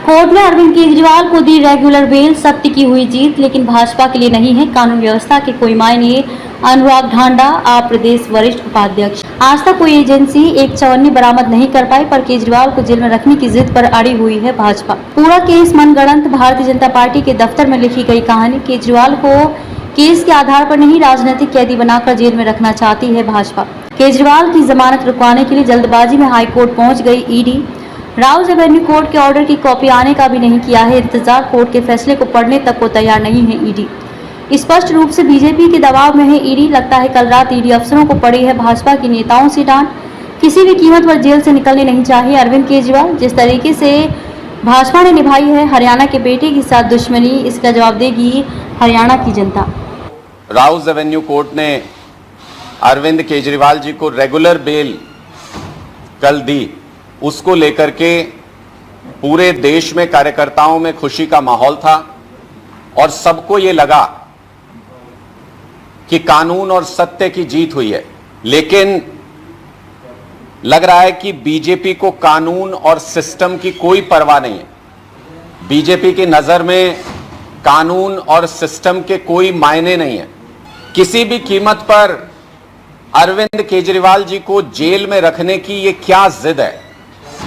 Court में अरविंद केजरीवाल को the regular bell, सत्य की हुई जीत, लेकिन भाजपा के लिए नहीं है कानून व्यवस्था के कोई मायने। अनुराग ढांडा, आप प्रदेश वरिष्ठ उपाध्यक्ष। आज तक कोई एजेंसी एक चवन्नी बरामद नहीं कर पाई, पर केजरीवाल को जेल में रखने की जिद पर अड़ी हुई है भाजपा। पूरा केस मनगढ़ंत, भारतीय जनता पार्टी के दफ्तर में लिखी गई कहानी। केजरीवाल को केस के आधार पर नहीं, राजनीतिक कैदी बनाकर जेल में रखना चाहती है भाजपा। केजरीवाल की जमानत रुकवाने के लिए जल्दबाजी में हाईकोर्ट पहुंच गई ईडी। राउज एवेन्यू कोर्ट के ऑर्डर की कॉपी आने का भी नहीं किया है इंतजार। कोर्ट के फैसले को पढ़ने तक को तैयार नहीं है ईडी। स्पष्ट रूप से बीजेपी के दबाव में है ईडी। लगता है कल रात ईडी अफसरों को पड़ी है भाजपा के नेताओं से डांट। किसी भी कीमत पर जेल से निकलने नहीं चाहिए अरविंद केजरीवाल। जिस तरीके से भाजपा ने निभाई है हरियाणा के बेटे के साथ दुश्मनी, इसका जवाब देगी हरियाणा की जनता। राउज एवेन्यू कोर्ट ने अरविंद केजरीवाल जी को रेगुलर बेल कल दी, उसको लेकर के पूरे देश में कार्यकर्ताओं में खुशी का माहौल था और सबको ये लगा कि कानून और सत्य की जीत हुई है। लेकिन लग रहा है कि बीजेपी को कानून और सिस्टम की कोई परवाह नहीं है। बीजेपी की नजर में कानून और सिस्टम के कोई मायने नहीं है। किसी भी कीमत पर अरविंद केजरीवाल जी को जेल में रखने की ये क्या जिद है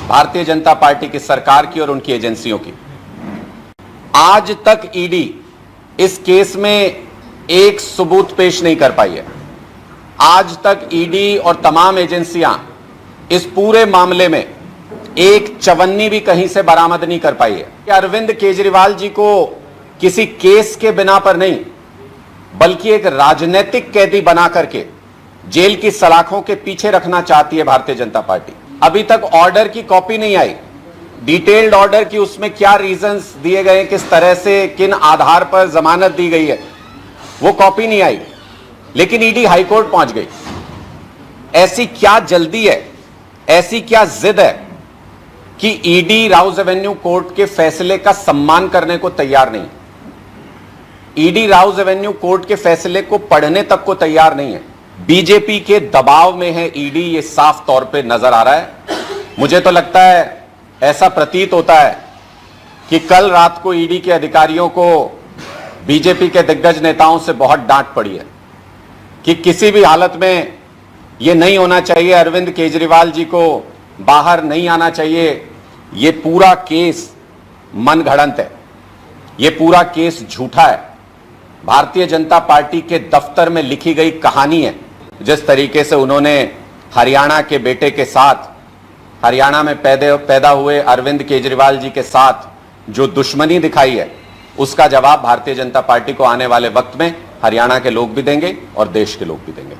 भारतीय जनता पार्टी की सरकार की और उनकी एजेंसियों की। आज तक ईडी इस केस में एक सबूत पेश नहीं कर पाई है। आज तक ईडी और तमाम एजेंसियां इस पूरे मामले में एक चवन्नी भी कहीं से बरामद नहीं कर पाई है। अरविंद केजरीवाल जी को किसी केस के बिना पर नहीं, बल्कि एक राजनीतिक कैदी बना करके जेल की सलाखों के पीछे रखना चाहती है भारतीय जनता पार्टी। अभी तक ऑर्डर की कॉपी नहीं आई, डिटेल्ड ऑर्डर की उसमें क्या रीजंस दिए गए, किस तरह से, किन आधार पर जमानत दी गई है, वो कॉपी नहीं आई। लेकिन ईडी हाईकोर्ट पहुंच गई। ऐसी क्या जल्दी है, ऐसी क्या जिद है कि ईडी राउज एवेन्यू कोर्ट के फैसले का सम्मान करने को तैयार नहीं। ईडी राउज एवेन्यू कोर्ट के फैसले को पढ़ने तक को तैयार नहीं है। बीजेपी के दबाव में है ईडी, ये साफ तौर पे नजर आ रहा है। मुझे तो लगता है, ऐसा प्रतीत होता है कि कल रात को ईडी के अधिकारियों को बीजेपी के दिग्गज नेताओं से बहुत डांट पड़ी है कि किसी भी हालत में यह नहीं होना चाहिए, अरविंद केजरीवाल जी को बाहर नहीं आना चाहिए। यह पूरा केस मनगढ़ंत है, यह पूरा केस झूठा है, भारतीय जनता पार्टी के दफ्तर में लिखी गई कहानी है। जिस तरीके से उन्होंने हरियाणा के बेटे के साथ, हरियाणा में पैदा हुए अरविंद केजरीवाल जी के साथ जो दुश्मनी दिखाई है, उसका जवाब भारतीय जनता पार्टी को आने वाले वक्त में हरियाणा के लोग भी देंगे और देश के लोग भी देंगे।